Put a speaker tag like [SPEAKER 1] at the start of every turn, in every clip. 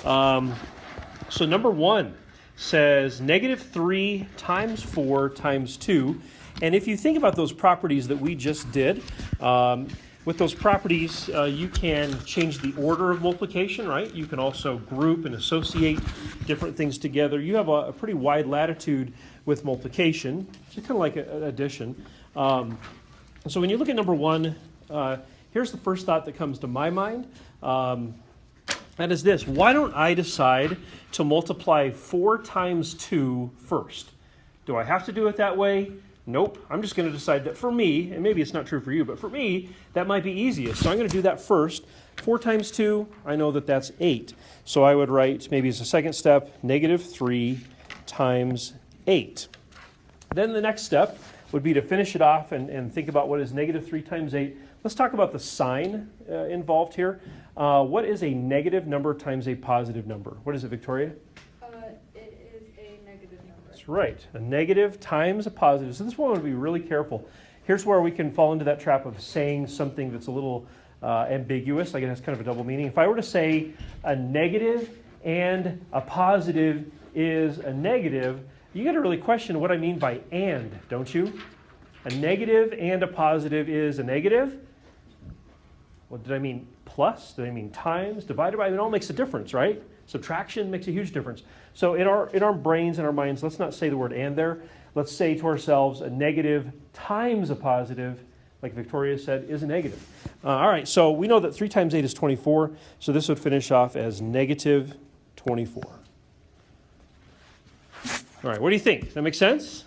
[SPEAKER 1] So number one says negative 3 times 4 times 2. And if you think about those properties that we just did, with those properties, you can change the order of multiplication, right? You can also group and associate different things together. You have a pretty wide latitude with multiplication, just kind of like addition. So when you look at number one, here's the first thought that comes to my mind. That is this: why don't I decide to multiply 4 times 2 first? Do I have to do it that way? Nope. I'm just going to decide that for me, and maybe it's not true for you, but for me, that might be easiest. So I'm going to do that first. 4 times 2, I know that that's 8. So I would write, maybe as a second step, negative 3 times 8. Then the next step would be to finish it off and think about what is negative 3 times 8. Let's talk about the sign involved here. What is a negative number times a positive number? What is it, Victoria?
[SPEAKER 2] It is a negative number.
[SPEAKER 1] That's right. A negative times a positive. So this one would be really careful. Here's where we can fall into that trap of saying something that's a little ambiguous, like it has kind of a double meaning. If I were to say a negative and a positive is a negative, you got to really question what I mean by and, don't you? A negative and a positive is a negative. What did I mean? Plus? Did I mean times? Divided by? It all makes a difference, right? Subtraction makes a huge difference. So in our brains and our minds, let's not say the word and there. Let's say to ourselves a negative times a positive, like Victoria said, is a negative. All right, so we know that 3 times 8 is 24, so this would finish off as negative 24. All right, what do you think? Does that make sense?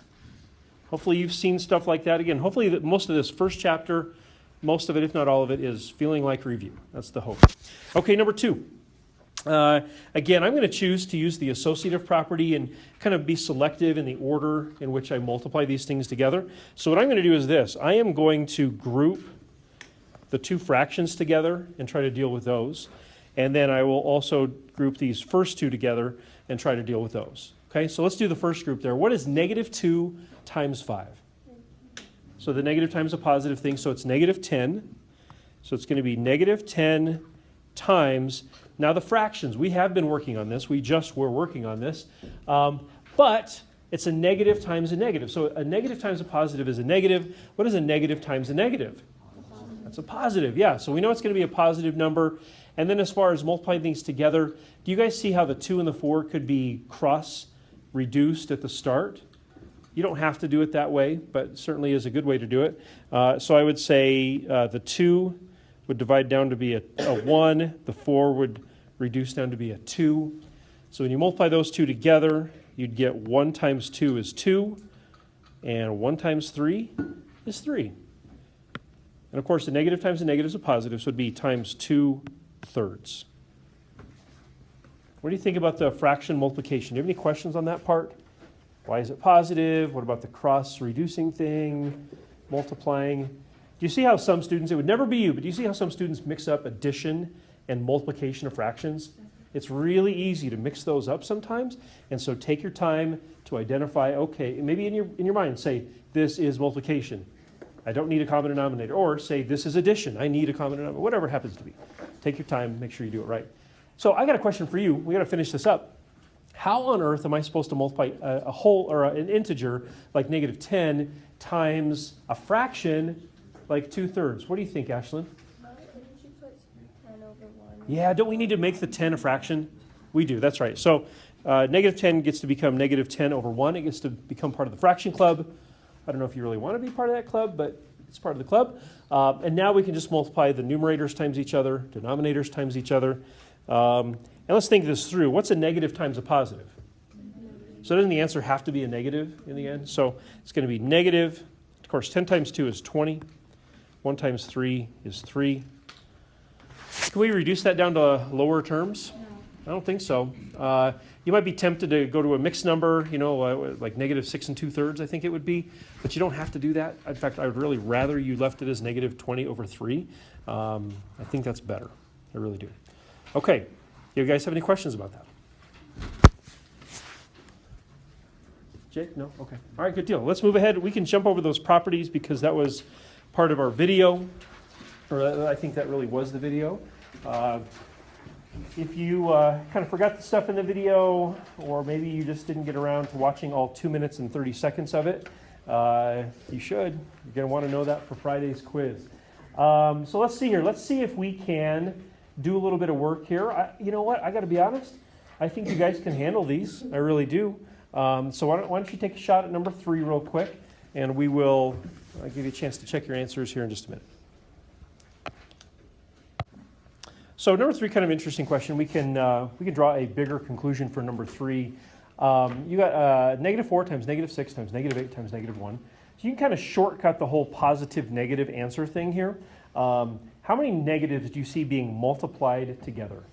[SPEAKER 1] Hopefully you've seen stuff like that. Again, hopefully that most of this first chapter, most of it, if not all of it, is feeling like review. That's the hope. Okay, number 2. Again, I'm going to choose to use the associative property and kind of be selective in the order in which I multiply these things together. So what I'm going to do is this. I am going to group the two fractions together and try to deal with those. And then I will also group these first two together and try to deal with those. Okay, so let's do the first group there. What is negative 2 times 5? So the negative times a positive thing, so it's negative 10. So it's going to be negative 10 times, now the fractions, we have been working on this, we just were working on this, but it's a negative times a negative. So a negative times a positive is a negative. What is a negative times a negative? That's a positive, yeah. So we know it's going to be a positive number. And then as far as multiplying things together, do you guys see how the 2 and the 4 could be cross-reduced at the start? You don't have to do it that way, but it certainly is a good way to do it. So I would say the 2 would divide down to be a 1. The 4 would reduce down to be a 2. So when you multiply those two together, you'd get 1 times 2 is 2, and 1 times 3 is 3. And of course, the negative times the negative is a positive, so it would be times 2/3. What do you think about the fraction multiplication? Do you have any questions on that part? Why is it positive? What about the cross-reducing thing, multiplying? Do you see how some students, it would never be you, but do you see how some students mix up addition and multiplication of fractions? It's really easy to mix those up sometimes, and so take your time to identify, okay, maybe in your mind say, this is multiplication. I don't need a common denominator. Or say, this is addition. I need a common denominator. Whatever it happens to be. Take your time, make sure you do it right. So I got a question for you. We got to finish this up. How on earth am I supposed to multiply a whole or an integer like negative 10 times a fraction like 2/3? What do you think, Ashlyn?
[SPEAKER 2] Didn't you put 10 over 1?
[SPEAKER 1] Yeah, don't we need to make the 10 a fraction? We do, that's right. So negative 10 gets to become negative 10 over 1. It gets to become part of the fraction club. I don't know if you really want to be part of that club, but it's part of the club. And now we can just multiply the numerators times each other, denominators times each other. And let's think this through. What's a negative times a positive? So doesn't the answer have to be a negative in the end? So it's going to be negative. Of course, 10 times 2 is 20. 1 times 3 is 3. Can we reduce that down to lower terms?
[SPEAKER 2] No.
[SPEAKER 1] I don't think so. You might be tempted to go to a mixed number, like negative 6 2/3, I think it would be. But you don't have to do that. In fact, I would really rather you left it as negative 20 over 3. I think that's better. I really do. Okay. You guys have any questions about that? Jake? No? Okay. All right, good deal. Let's move ahead. We can jump over those properties because that was part of our video. Or I think that really was the video. If you kind of forgot the stuff in the video, or maybe you just didn't get around to watching all 2 minutes and 30 seconds of it, you should. You're going to want to know that for Friday's quiz. So let's see here. Let's see if we can do a little bit of work here. You know what? I got to be honest. I think you guys can handle these. I really do. So why don't you take a shot at number 3 real quick, and I'll give you a chance to check your answers here in just a minute. So number 3, kind of interesting question. We can draw a bigger conclusion for number 3. You got -4 times -6 times -8 times -1. So you can kind of shortcut the whole positive negative answer thing here. How many negatives do you see being multiplied together?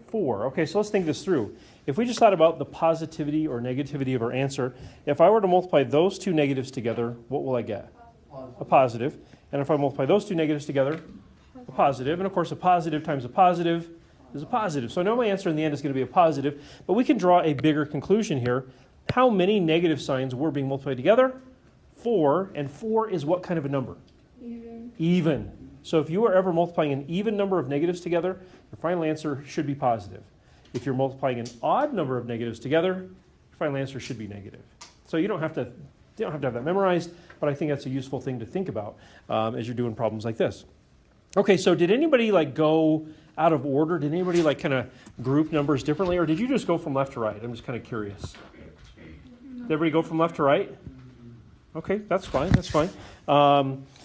[SPEAKER 1] 4. Okay, so let's think this through. If we just thought about the positivity or negativity of our answer, if I were to multiply those 2 negatives together, what will I get? A positive. And if I multiply those 2 negatives together, a positive. And of course, a positive times a positive is a positive. So I know my answer in the end is going to be a positive, but we can draw a bigger conclusion here. How many negative signs were being multiplied together? 4. And 4 is what kind of a number? Even. So if you are ever multiplying an even number of negatives together, your final answer should be positive. If you're multiplying an odd number of negatives together, your final answer should be negative. So you don't have to have that memorized, but I think that's a useful thing to think about as you're doing problems like this. Okay, so did anybody go out of order? Did anybody kind of group numbers differently, or did you just go from left to right? I'm just kind of curious. Did everybody go from left to right? Okay, that's fine. That's fine.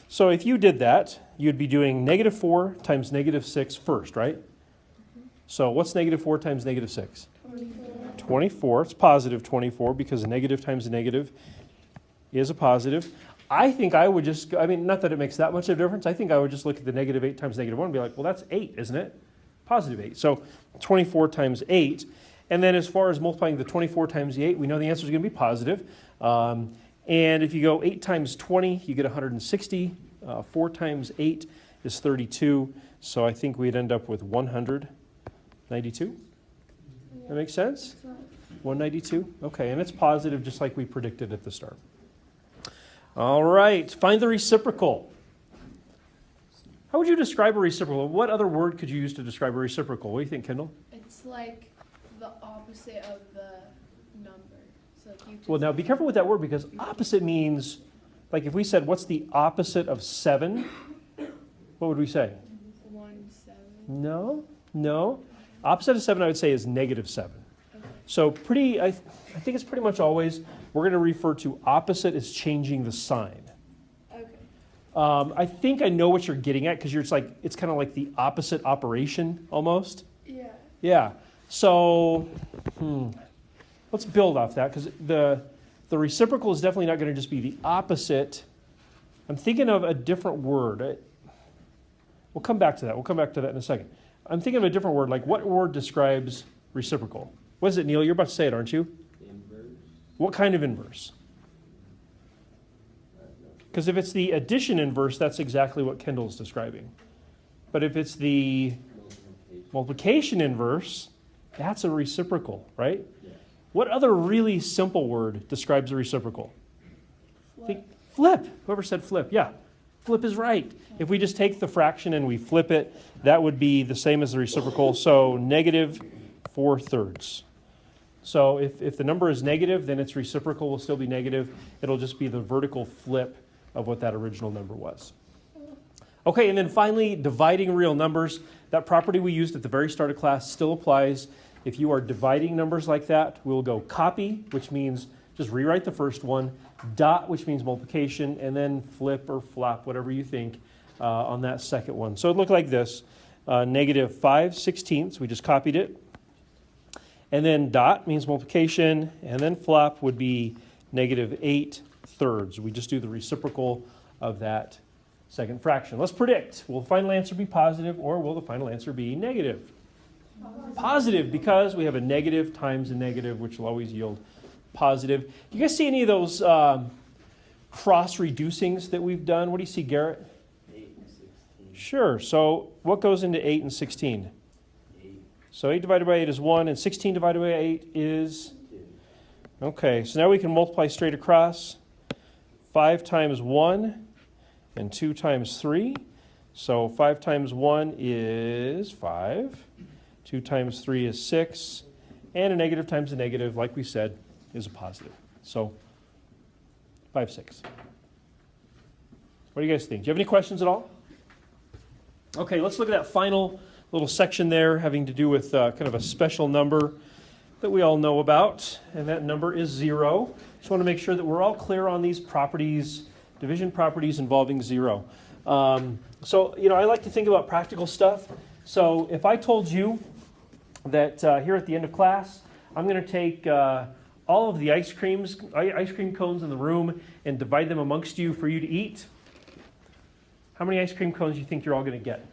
[SPEAKER 1] So if you did that, you'd be doing -4 times -6 first, right? So what's -4 times -6? 24. It's positive 24 because a negative times a negative is a positive. I think I would just, not that it makes that much of a difference. I think I would just look at the -8 times -1 and be like, well, that's 8, isn't it? Positive 8. So 24 times 8. And then as far as multiplying the 24 times the 8, we know the answer is going to be positive. And if you go 8 times 20, you get 160. 4 times 8 is 32. So I think we'd end up with 192. That makes sense? 192? Okay, and it's positive just like we predicted at the start. All right, find the reciprocal. How would you describe a reciprocal? What other word could you use to describe a reciprocal? What do you think, Kendall?
[SPEAKER 2] It's like the opposite of the number. So you
[SPEAKER 1] Well, now be careful with that word because opposite means, if we said, what's the opposite of 7? What would we say?
[SPEAKER 2] 1, 7.
[SPEAKER 1] No. Opposite of 7, I would say, is -7.
[SPEAKER 2] Okay.
[SPEAKER 1] So I think it's pretty much always, we're going to refer to opposite as changing the sign.
[SPEAKER 2] Okay.
[SPEAKER 1] I think I know what you're getting at because it's kind of like the opposite operation almost.
[SPEAKER 2] Yeah.
[SPEAKER 1] Yeah. So let's build off that because the reciprocal is definitely not going to just be the opposite. I'm thinking of a different word. We'll come back to that. We'll come back to that in a second. I'm thinking of a different word. What word describes reciprocal? What is it, Neil? You're about to say it, aren't you?
[SPEAKER 3] Inverse.
[SPEAKER 1] What kind of inverse? Because if it's the addition inverse, that's exactly what Kendall's describing. But if it's the multiplication inverse, that's a reciprocal, right?
[SPEAKER 3] Yeah.
[SPEAKER 1] What other really simple word describes a reciprocal? Flip. Whoever said flip, yeah. Flip is right. If we just take the fraction and we flip it, that would be the same as the reciprocal. So -4/3. So if the number is negative, then its reciprocal will still be negative. It'll just be the vertical flip of what that original number was. Okay, and then finally, dividing real numbers. That property we used at the very start of class still applies. If you are dividing numbers like that, we'll go copy, which means just rewrite the first one, dot, which means multiplication, and then flip or flop, whatever you think, on that second one. So it looked like this, -5/16. We just copied it. And then dot means multiplication, and then flop would be -8/3. We just do the reciprocal of that second fraction. Let's predict. Will the final answer be positive or will the final answer be negative? Positive, because we have a negative times a negative, which will always yield positive. Do you guys see any of those cross-reducings that we've done? What do you see, Garrett?
[SPEAKER 3] 8 and 16.
[SPEAKER 1] Sure. So what goes into 8 and 16?
[SPEAKER 3] 8.
[SPEAKER 1] So 8 divided by 8 is 1, and 16 divided by 8 is? 2. Okay, so now we can multiply straight across. 5 times 1 and 2 times 3. So 5 times 1 is 5. 2 times 3 is 6. And a negative times a negative, like we said, is a positive. So 5, 6. What do you guys think? Do you have any questions at all? Okay, let's look at that final little section there having to do with kind of a special number that we all know about, and that number is 0. Just want to make sure that we're all clear on these properties, division properties involving 0. So, I like to think about practical stuff. So if I told you that here at the end of class, I'm going to take all of the ice cream cones in the room and divide them amongst you for you to eat, how many ice cream cones do you think you're all going to get?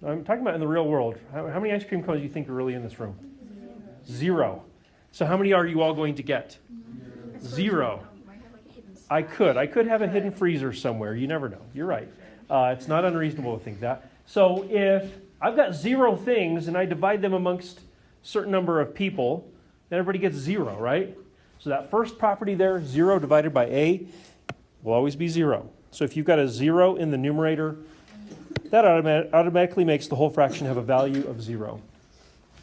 [SPEAKER 1] I'm talking about in the real world. How many ice cream cones do you think are really in this room? 0. So how many are you all going to get? 0. I could have a hidden freezer somewhere. You never know. You're right. It's not unreasonable to think that. So if I've got 0 things and I divide them amongst a certain number of people, then everybody gets 0, right? So that first property there, 0 divided by A, will always be 0. So if you've got a 0 in the numerator, that automatically makes the whole fraction have a value of 0.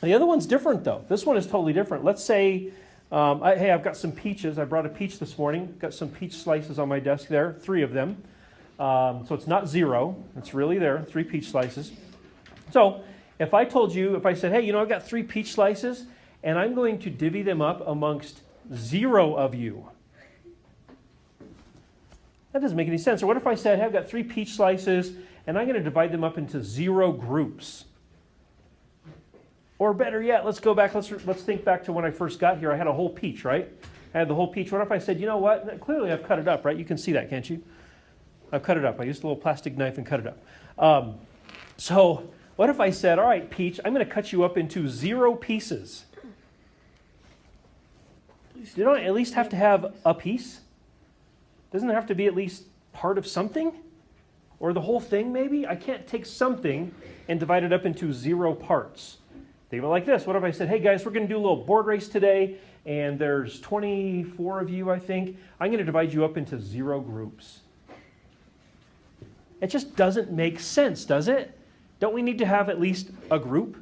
[SPEAKER 1] The other one's different, though. This one is totally different. Let's say, hey, I've got some peaches. I brought a peach this morning. Got some peach slices on my desk there, 3 of them. So it's not 0. It's really there, 3 peach slices. So if I said, hey, I've got 3 peach slices, and I'm going to divvy them up amongst 0 of you. That doesn't make any sense. Or what if I said, hey, I've got 3 peach slices, and I'm going to divide them up into 0 groups? Or better yet, let's go back, let's think back to when I first got here. I had a whole peach, right? I had the whole peach. What if I said, you know what? Clearly I've cut it up, right? You can see that, can't you? I've cut it up. I used a little plastic knife and cut it up. So what if I said, all right, peach, I'm going to cut you up into 0 pieces. You don't at least have to have a piece? Doesn't it have to be at least part of something? Or the whole thing, maybe? I can't take something and divide it up into 0 parts. Think of it like this. What if I said, hey guys, we're going to do a little board race today, and there's 24 of you, I think. I'm going to divide you up into 0 groups. It just doesn't make sense, does it? Don't we need to have at least a group?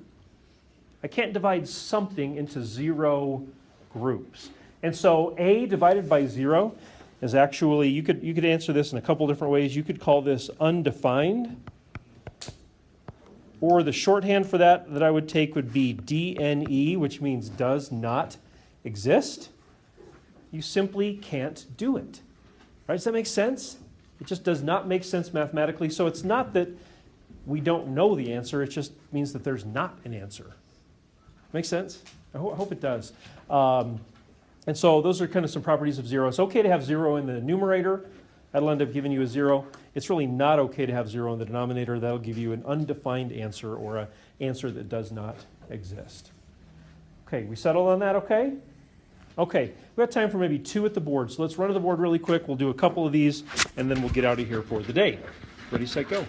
[SPEAKER 1] I can't divide something into 0 groups. And so A divided by 0 is actually, you could answer this in a couple different ways. You could call this undefined. Or the shorthand for that I would take would be DNE, which means does not exist. You simply can't do it. Right? Does that make sense? It just does not make sense mathematically. So it's not that we don't know the answer. It just means that there's not an answer. Make sense? I hope it does. And so those are kind of some properties of 0. It's okay to have 0 in the numerator. That'll end up giving you a 0. It's really not okay to have 0 in the denominator. That'll give you an undefined answer or an answer that does not exist. Okay, we settled on that, okay? Okay, we have time for maybe 2 at the board. So let's run to the board really quick. We'll do a couple of these, and then we'll get out of here for the day. Ready, set, go.